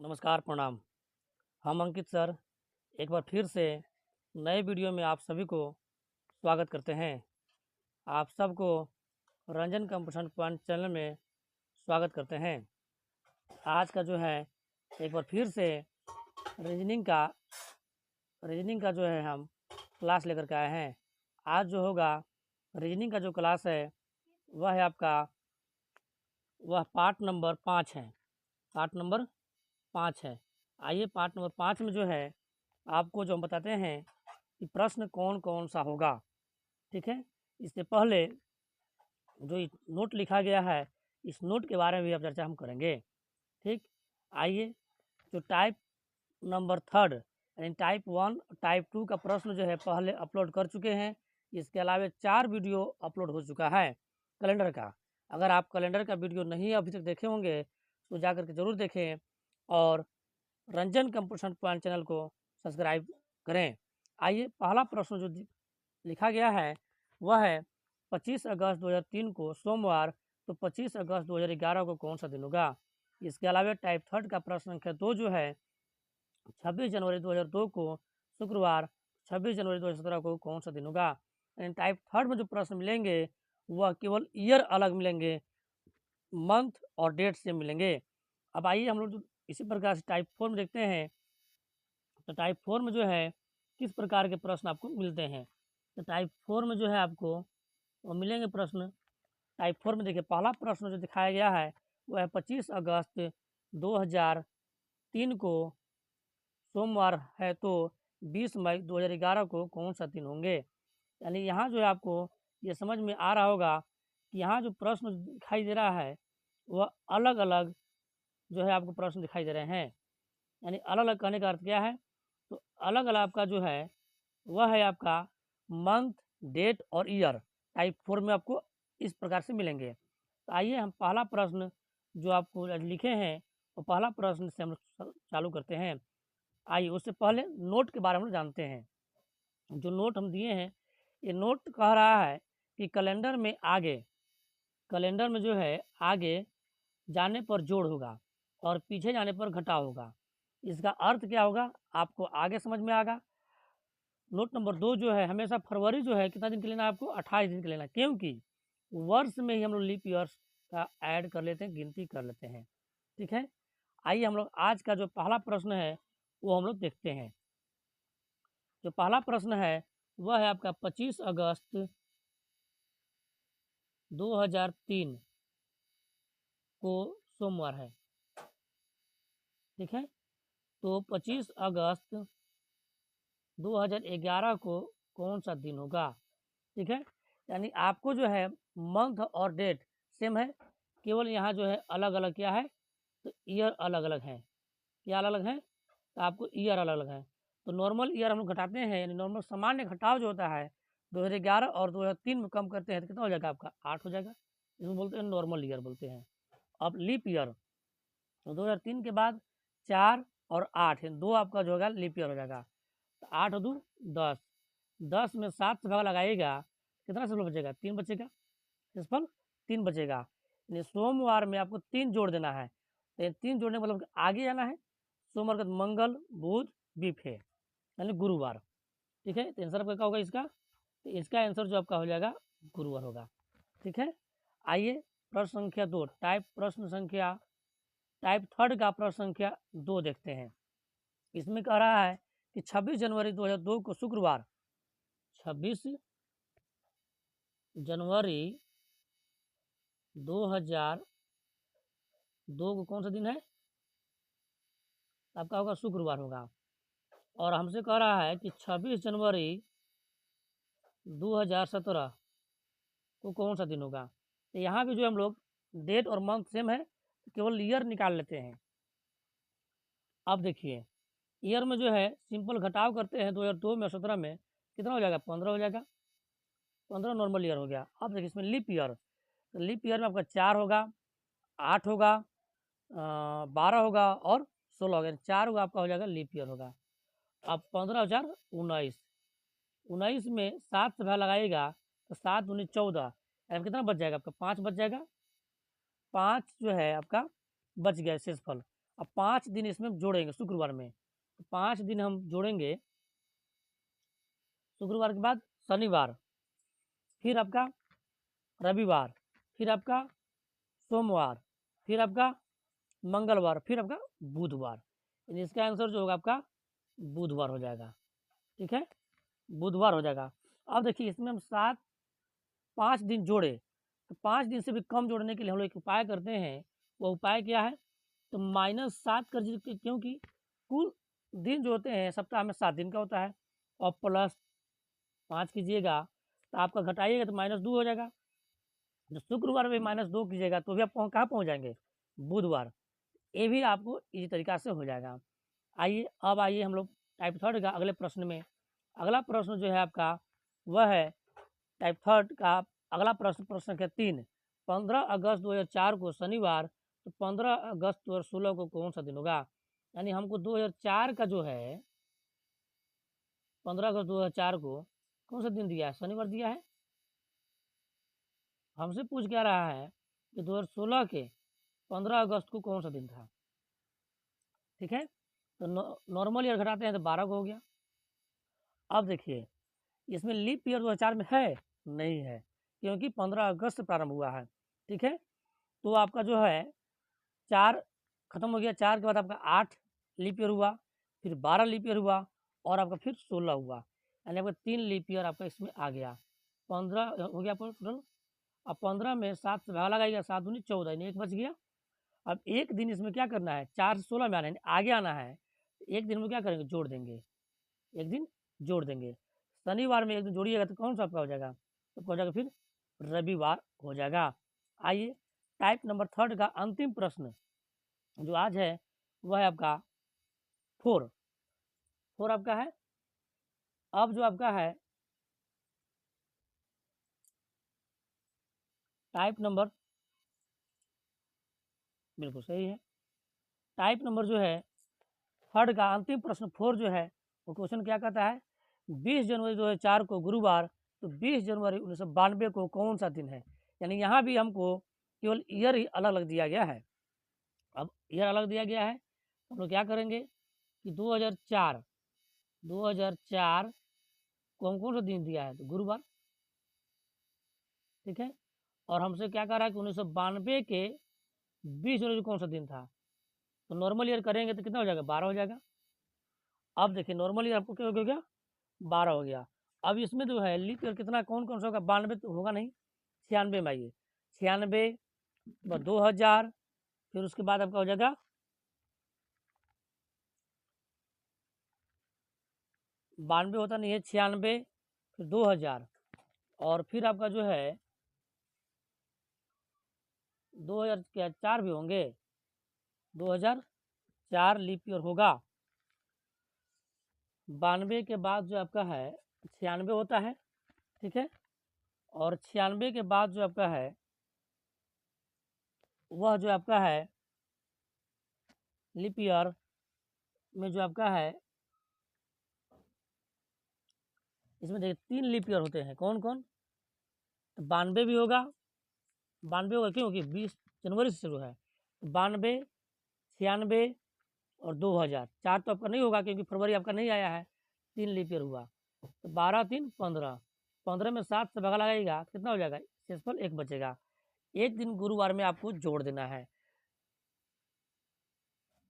नमस्कार, प्रणाम। हम अंकित सर एक बार फिर से नए वीडियो में आप सभी को स्वागत करते हैं। आप सबको रंजन कंपटीशन पॉइंट चैनल में स्वागत करते हैं। आज का जो है एक बार फिर से रीजनिंग का जो है हम क्लास लेकर के आए हैं। आज जो होगा रीजनिंग का जो क्लास है वह है आपका पार्ट नंबर 5 है। पार्ट नंबर 5 है। आइए पार्ट नंबर 5 में जो है आपको जो हम बताते हैं कि प्रश्न कौन कौन सा होगा। ठीक है, इससे पहले जो नोट लिखा गया है इस नोट के बारे में भी अब चर्चा हम करेंगे। ठीक, आइए जो टाइप नंबर 3 यानी टाइप 1 टाइप 2 का प्रश्न जो है पहले अपलोड कर चुके हैं। इसके अलावा 4 वीडियो अपलोड हो चुका है कैलेंडर का। अगर आप कैलेंडर का वीडियो नहीं अभी तक देखे होंगे तो जा करके ज़रूर देखें और रंजन कंपटीशन पॉइंट चैनल को सब्सक्राइब करें। आइए पहला प्रश्न जो लिखा गया है वह है 25 अगस्त 2003 को सोमवार, तो 25 अगस्त 2011 को कौन सा दिन होगा। इसके अलावा टाइप 3 का प्रश्न संख्या 2 जो है 26 जनवरी 2002 को शुक्रवार, 26 जनवरी 2017 को कौन सा दिन होगा। यानी टाइप 3 में जो प्रश्न मिलेंगे वह केवल ईयर अलग मिलेंगे, मंथ और डेट से मिलेंगे। अब आइए हम लोग इसी प्रकार से टाइप 4 में देखते हैं। तो टाइप 4 में जो है किस प्रकार के प्रश्न आपको मिलते हैं। तो टाइप 4 में जो है आपको वो मिलेंगे प्रश्न। टाइप 4 में देखिए पहला प्रश्न जो दिखाया गया है वह है 25 अगस्त 2003 को सोमवार है, तो 20 मई 2011 को कौन सा दिन होंगे। यानी यहाँ जो है आपको ये समझ में आ रहा होगा कि यहाँ जो प्रश्न दिखाई दे रहा है वह अलग अलग जो है आपको प्रश्न दिखाई दे रहे हैं। यानी अलग अलग कहने का अर्थ क्या है, तो अलग अलग आपका जो है वह है आपका मंथ, डेट और ईयर। टाइप 4 में आपको इस प्रकार से मिलेंगे। तो आइए हम पहला प्रश्न जो आपको लिखे हैं वो पहला प्रश्न से हम चालू करते हैं। आइए उससे पहले नोट के बारे में जानते हैं। जो नोट हम दिए हैं ये नोट कह रहा है कि कैलेंडर में जो है आगे जाने पर जोड़ होगा और पीछे जाने पर घटाव होगा। इसका अर्थ क्या होगा आपको आगे समझ में आएगा। नोट नंबर 2 जो है हमेशा फरवरी जो है कितना दिन के लेना है आपको 28 दिन के लेना है, क्योंकि वर्ष में ही हम लोग लीप ईयर्स का ऐड कर लेते हैं, गिनती कर लेते हैं। ठीक है, आइए हम लोग आज का जो पहला प्रश्न है वो हम लोग देखते हैं। जो पहला प्रश्न है वह है आपका 25 अगस्त 2003 को सोमवार है। ठीक है, तो 25 अगस्त 2011 को कौन सा दिन होगा। ठीक है, यानी आपको जो है मंथ और डेट सेम है, केवल यहाँ जो है अलग अलग क्या है, तो ईयर अलग अलग है। क्या अलग अलग है, तो आपको ईयर अलग अलग है। तो नॉर्मल ईयर हम लोग घटाते हैं, यानी नॉर्मल सामान्य घटाव जो होता है 2011 और 2003 में कम करते हैं तो कितना हो जाएगा आपका 8 हो जाएगा। इसमें बोलते हैं नॉर्मल ईयर बोलते हैं। अब लीप ईयर तो 2003 के बाद 4 और 8 दो आपका जो होगा लीप ईयर हो जाएगा। तो 8 और 2 10, 10 में 7 से भाग लगाइएगा कितना सिंपल बचेगा 3 बचेगा, सिंपल 3 बचेगा। यानी सोमवार में आपको 3 जोड़ देना है। तो 3 जोड़ने का मतलब आगे जाना है। सोमवार का मंगल, बुध, बीफे यानी गुरुवार। ठीक है, तो आंसर आपका क्या होगा इसका, तो इसका आंसर जो आपका हो जाएगा गुरुवार होगा। ठीक है, आइए प्रश्न संख्या 2 टाइप 3 का प्रश्न संख्या 2 देखते हैं। इसमें कह रहा है कि 26 जनवरी 2002 को शुक्रवार, 26 जनवरी 2002 को कौन सा दिन है, आपका होगा शुक्रवार होगा। और हमसे कह रहा है कि 26 जनवरी 2017 को कौन सा दिन होगा। तो यहाँ भी जो हम लोग डेट और मंथ सेम है, तो केवल ईयर निकाल लेते हैं। अब देखिए ईयर में जो है सिंपल घटाव करते हैं 2002 में 17 में कितना हो जाएगा 15 हो जाएगा, 15 नॉर्मल ईयर हो गया। अब देखिए इसमें लीप ईयर, तो लीप ईयर में आपका 4 होगा, 8 होगा, 12 होगा और 16 होगा। 4 होगा आपका हो जाएगा लीप ईयर होगा। अब 15,19 19 में 7 से भाग लगाइएगा तो 7 19 14, यानी कितना बच जाएगा आपका 5 बच जाएगा। 5 जो है आपका बच गया शेषफल। अब 5 दिन इसमें जोड़ेंगे शुक्रवार में, तो 5 दिन हम जोड़ेंगे। शुक्रवार के बाद शनिवार, फिर आपका रविवार, फिर आपका सोमवार, फिर आपका मंगलवार, फिर आपका बुधवार। यानी इसका आंसर जो होगा आपका बुधवार हो जाएगा। ठीक है, बुधवार हो जाएगा। अब देखिए इसमें हम 5 दिन जोड़े, तो 5 दिन से भी कम जोड़ने के लिए हम लोग एक उपाय करते हैं। वो उपाय क्या है, तो -7 कर दीजिए, क्योंकि कुल दिन जो होते हैं सप्ताह में 7 दिन का होता है, और प्लस 5 कीजिएगा तो आपका घटाइएगा तो -2 हो जाएगा। तो शुक्रवार में -2 कीजिएगा तो भी आप कहाँ पहुँच जाएंगे, बुधवार। ये भी आपको इसी तरीका से हो जाएगा। आइए अब आइए हम लोग टाइप थर्ड का अगले प्रश्न में। अगला प्रश्न जो है आपका वह है टाइप थर्ड का अगला प्रश्न, प्रश्न संख्या 3। 15 अगस्त 2004 को शनिवार, तो 15 अगस्त 2016 को कौन सा दिन होगा। यानी हमको 2004 का जो है 15 अगस्त 2004 को कौन सा दिन दिया है, शनिवार दिया है। हमसे पूछ क्या रहा है कि 2016 के 15 अगस्त को कौन सा दिन था। ठीक है, तो नॉर्मल ईयर घटाते हैं तो 12 को हो गया। अब देखिए इसमें लीप ईयर 2004 में है नहीं है, क्योंकि 15 अगस्त से प्रारंभ हुआ है। ठीक है, तो आपका जो है 4 खत्म हो गया, 4 के बाद आपका 8 लीप ईयर हुआ, फिर 12 लीप ईयर हुआ, और आपका फिर 16 हुआ। यानी आपका 3 लीप ईयर आपका इसमें आ गया। 15 हो गया आपका टोटल। अब 15 में 7 से भागा लगाइएगा, 7 दूनी 14, यानी 1 बच गया। अब एक दिन इसमें क्या करना है, 4 से 16 में आना है, आगे आना है। एक दिन में क्या करेंगे, जोड़ देंगे, एक दिन जोड़ देंगे। शनिवार में एक दिन जोड़िएगा तो कौन सा आपका हो जाएगा, तो हो जाएगा फिर रविवार हो जाएगा। आइए टाइप नंबर थर्ड का अंतिम प्रश्न जो आज है वह है आपका 4। 4 आपका है। अब जो आपका है टाइप नंबर, बिल्कुल सही है, टाइप नंबर जो है थर्ड का अंतिम प्रश्न 4 जो है वो क्वेश्चन क्या कहता है, 20 जनवरी 2004 को गुरुवार, तो 20 जनवरी 1992 को कौन सा दिन है। यानी यहाँ भी हमको केवल ईयर ही अलग अलग दिया गया है। अब ईयर अलग दिया गया है तो हम लोग क्या करेंगे कि 2004 को हम कौन सा दिन दिया है, तो गुरुवार। ठीक है, और हमसे क्या कह रहा है कि 1992 के 20 जनवरी को कौन सा दिन था, तो नॉर्मल ईयर करेंगे तो कितना हो जाएगा, 12 हो जाएगा। अब देखिए नॉर्मल ईयर आपको क्या हो गया, 12 हो गया। अब इसमें जो है लीप ईयर कितना कौन कौन सा होगा, 92 तो होगा नहीं, 96 में आइए, 96 2000, फिर उसके बाद आपका हो जाएगा 92 होता नहीं है, 96, फिर 2000, और फिर आपका जो है 2000 क्या 4 भी होंगे, 2004 लीप ईयर होगा। 92 के बाद जो आपका है 96 होता है। ठीक है, और 96 के बाद जो आपका है वह जो आपका है लीप ईयर में जो आपका है, इसमें देखिए 3 लीप ईयर होते हैं, कौन कौन, तो 92 भी होगा, 92 होगा क्योंकि 20 जनवरी से शुरू है, 92, 96 और 2000। 4 तो आपका नहीं होगा क्योंकि फरवरी आपका नहीं आया है, 3 लीप ईयर हुआ, तो 12 3 15, 15 में 7 से भागा लगाएगा कितना हो जाएगा, शेषफल 1 बचेगा। एक दिन गुरुवार में आपको जोड़ देना है,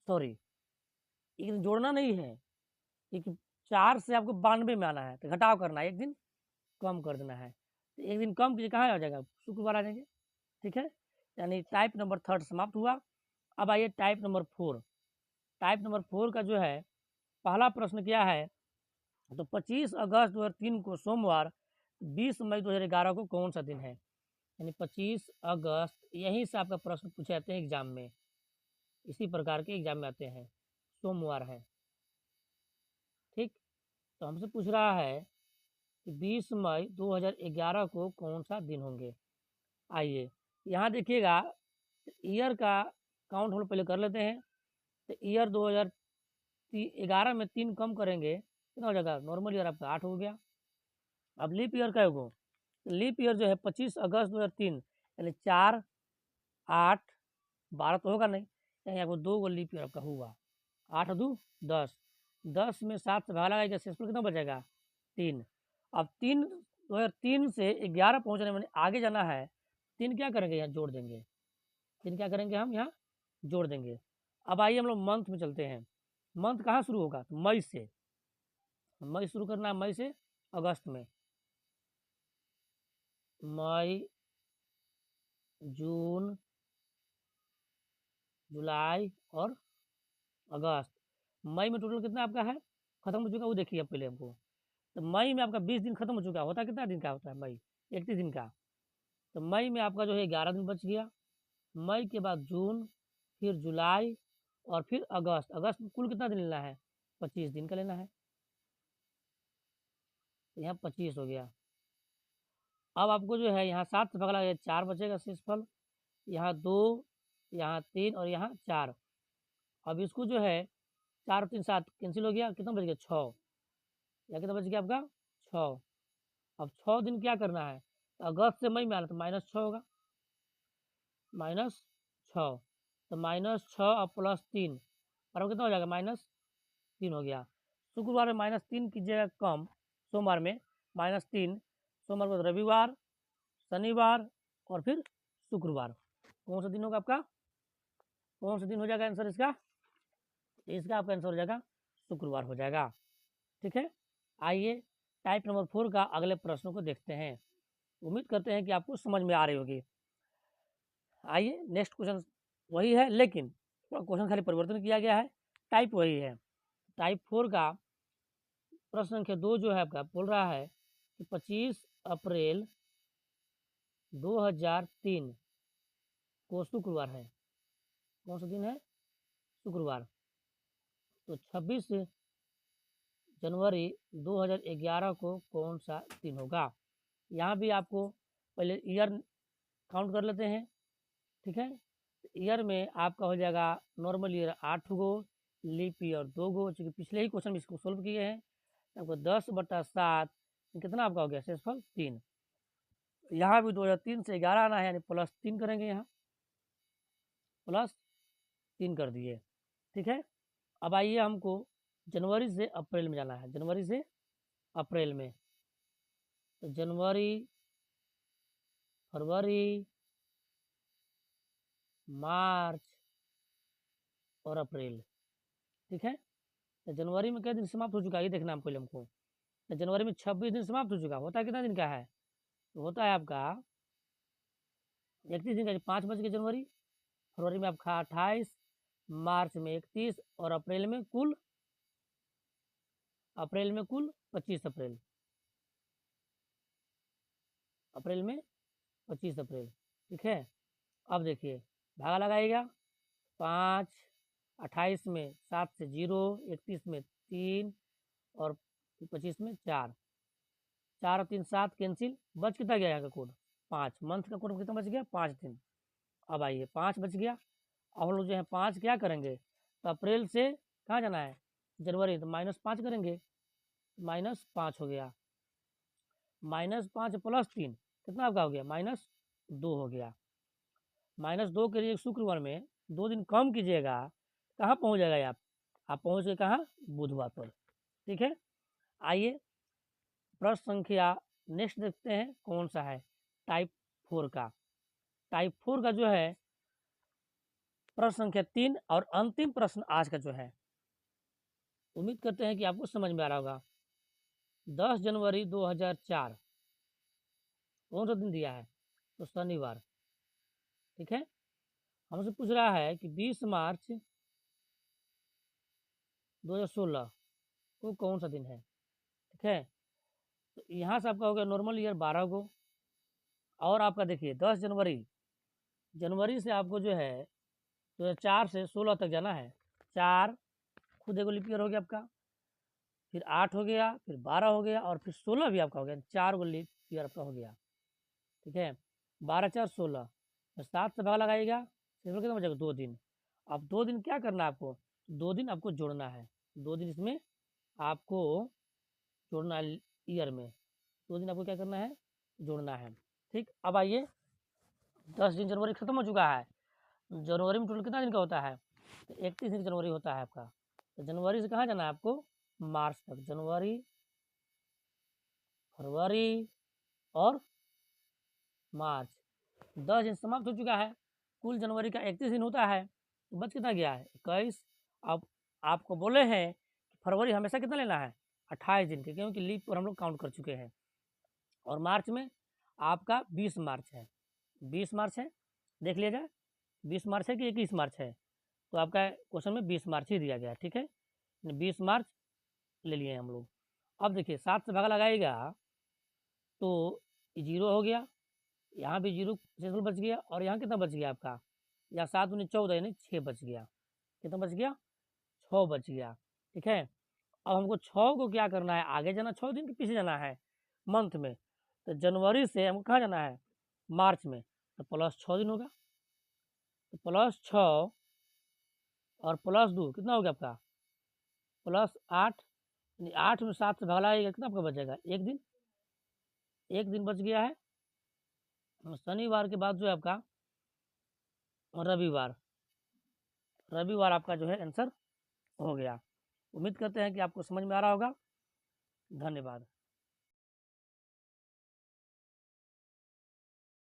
सॉरी एक दिन जोड़ना नहीं है, क्योंकि 4 से आपको 92 में आना है तो घटाव करना है, एक दिन कम कर देना है, तो एक दिन कम कीजिए कहाँ आ जाएगा, शुक्रवार आ जाएंगे। ठीक है, यानी टाइप नंबर थर्ड समाप्त हुआ। अब आइए टाइप नंबर 4। टाइप नंबर 4 का जो है पहला प्रश्न क्या है, तो 25 अगस्त 2003 को सोमवार, 20 मई 2011 को कौन सा दिन है। यानी 25 अगस्त, यहीं से आपका प्रश्न पूछे जाते हैं एग्जाम में, इसी प्रकार के एग्जाम में आते हैं, सोमवार है। ठीक, तो हमसे पूछ रहा है कि 20 मई 2011 को कौन सा दिन होंगे। आइए यहाँ देखिएगा, ईयर का काउंट हम लोग पहले कर लेते हैं, तो ईयर 2011 में 3 कम करेंगे कितना हो जाएगा, नॉर्मल ईयर आपका 8 हो गया। अब लीप ईयर का होगा, लीप ईयर जो है 25 अगस्त 2003, यानी 4 8 12 तो होगा नहीं, यानी आपको 2 लीप ईयर आपका हुआ। 8 2 10, 10 में 7 से भागा लगाएगा, शेषफल कितना बचेगा 3। अब 3 3 से 11 पहुँचने में आगे जाना है, 3 क्या करेंगे यहाँ जोड़ देंगे, 3 क्या करेंगे हम यहाँ जोड़ देंगे। अब आइए हम लोग मंथ में चलते हैं। मंथ कहाँ शुरू होगा, तो मई से, मई शुरू करना है, मई से अगस्त में, मई जून जुलाई और अगस्त। मई में टोटल कितना आपका है खत्म हो चुका, वो देखिए अब पहले हमको। तो मई में आपका 20 दिन खत्म हो चुका, होता कितना दिन का होता है मई, 31 दिन का। तो मई में आपका जो है 11 दिन बच गया। मई के बाद जून, फिर जुलाई और फिर अगस्त। अगस्त में कुल कितना दिन लेना है, 25 दिन का लेना है। तो यहाँ 25 हो गया। अब आपको जो है यहाँ 7 से भगला 4 बचेगा शेषफल, यहाँ 2, यहाँ 3 और यहाँ 4। अब इसको जो है 4 3 7 कैंसिल हो गया, कितना बच गया 6, या कितना बच गया आपका 6। अब 6 दिन क्या करना है, तो अगस्त से मई में आना, तो -6 होगा, -6। तो -6 और +3 बराबर कितना हो जाएगा, -3 हो गया। शुक्रवार में -3 कीजिएगा कम, सोमवार में -3, सोमवार को रविवार, शनिवार और फिर शुक्रवार। कौन सा दिन होगा आपका, कौन सा दिन हो जाएगा आंसर इसका, इसका आपका आंसर हो जाएगा शुक्रवार हो जाएगा। ठीक है, आइए टाइप नंबर 4 का अगले प्रश्नों को देखते हैं। उम्मीद करते हैं कि आपको समझ में आ रही होगी। आइए नेक्स्ट क्वेश्चन वही है, लेकिन थोड़ा क्वेश्चन खाली परिवर्तन किया गया है, टाइप वही है। टाइप 4 का प्रश्न संख्या 2 जो है आपका बोल रहा है कि 25 अप्रैल 2003 को शुक्रवार है। कौन सा दिन है, शुक्रवार। तो 26 जनवरी 2011 को कौन सा दिन होगा। यहाँ भी आपको पहले ईयर काउंट कर लेते हैं। ठीक है, ईयर में आपका हो जाएगा नॉर्मल ईयर 8 गो, लीप ईयर 2 गो, चूँकि पिछले ही क्वेश्चन में इसको सोल्व किए हैं। आपको 10/7 कितना आपका हो गया शेषफल 3। यहाँ भी 2003 से 11 आना है, यानी +3 करेंगे, यहाँ +3 कर दिए। ठीक है, अब आइए हमको जनवरी से अप्रैल में जाना है, जनवरी से अप्रैल में। तो जनवरी, फरवरी, मार्च और अप्रैल। ठीक है, तो जनवरी में कितने दिन समाप्त हो चुका है ये देखना हम पहले हमको। तो जनवरी में 26 दिन समाप्त हो चुका, होता है कितना दिन का है, तो होता है आपका 31 दिन का, 5 बच गए जनवरी। फरवरी में आपका 28, मार्च में 31 और अप्रैल में कुल 25 अप्रैल, अप्रैल में 25 अप्रैल। ठीक है, अब देखिए भागा लगाइएगा, 5, 28 में 7 से 0, 31 में 3 और 25 में 4, 4 और 3 7 कैंसिल, बच कितना गया यहाँ का कोड 5, मंथ का कोड कितना बच गया 5 दिन। अब आइए 5 बच गया, अब हम लोग जो है 5 क्या करेंगे, तो अप्रैल से कहाँ जाना है जनवरी, तो -5 करेंगे, -5 हो गया, -5 +3 कितना आपका हो गया -2 हो गया। -2 के लिए शुक्रवार में 2 दिन कम कीजिएगा, कहाँ पहुँच जाएगा आप पहुँच गए कहाँ, बुधवार पर। ठीक है, आइए प्रश्न संख्या नेक्स्ट देखते हैं कौन सा है, टाइप 4 का। टाइप 4 का जो है प्रश्न संख्या 3 और अंतिम प्रश्न आज का जो है, उम्मीद करते हैं कि आपको समझ में आ रहा होगा। 10 जनवरी 2004 कौन सा दिन दिया है, तो शनिवार। ठीक है, हमसे पूछ रहा है कि 20 मार्च 2016 को कौन सा दिन है। ठीक है, तो यहाँ से आपका हो गया नॉर्मल ईयर 12 गो, और आपका देखिए 10 जनवरी, जनवरी से आपको जो है 2004 से 16 तक जाना है। 4 खुद एगो लीप ईयर हो गया आपका, फिर 8 हो गया, फिर 12 हो गया और फिर 16 भी आपका हो गया, 4 गो लीप ईयर आपका हो गया। ठीक है, 12 4 16, तो 7 से भाग लगाइएगा, सिर्फ कितना बचेगा 2 दिन। अब 2 दिन क्या करना है आपको, 2 दिन आपको जोड़ना है, 2 दिन इसमें आपको जोड़ना है ईयर में, 2 दिन आपको क्या करना है, जोड़ना है। ठीक, अब आइए 10 दिन जनवरी खत्म हो चुका है, जनवरी में टोटल कितना दिन का होता है तो 31 जनवरी होता है आपका। तो जनवरी से कहाँ जाना है आपको? मार्च तक। जनवरी, फरवरी और मार्च, 10 दिन समाप्त हो चुका है। कुल जनवरी का 31 दिन होता है, तो बच कितना गया है? 21। अब आपको बोले हैं कि फरवरी हमेशा कितना लेना है? 28 दिन के, क्योंकि लीप पर हम लोग काउंट कर चुके हैं। और मार्च में आपका 20 मार्च है, 20 मार्च है, देख लिया जाए 20 मार्च है कि 21 मार्च है। तो आपका क्वेश्चन में 20 मार्च ही दिया गया है, ठीक है, 20 मार्च ले लिए हम लोग। अब देखिए 7 से भागा लगाएगा तो 0 हो गया, यहाँ भी 0 डेसिमल बच गया, और यहाँ कितना बच गया आपका? या 7 दूनी 14 यानी 6 बच गया। कितना बच गया? 6 बच गया, ठीक है। अब हमको 6 को क्या करना है? आगे जाना 6 दिन के पीछे जाना है मंथ में। तो जनवरी से हमको कहाँ जाना है? मार्च में। तो प्लस 6 दिन होगा, तो प्लस 6 और प्लस 2 कितना हो गया आपका? प्लस 8, यानी 8 में 7 से भाग लगाइएगा, कितना आपका बचेगा? 1 दिन, 1 दिन बच गया है। शनिवार के बाद जो है आपका रविवार, रविवार आपका जो है आंसर हो गया। उम्मीद करते हैं कि आपको समझ में आ रहा होगा। धन्यवाद।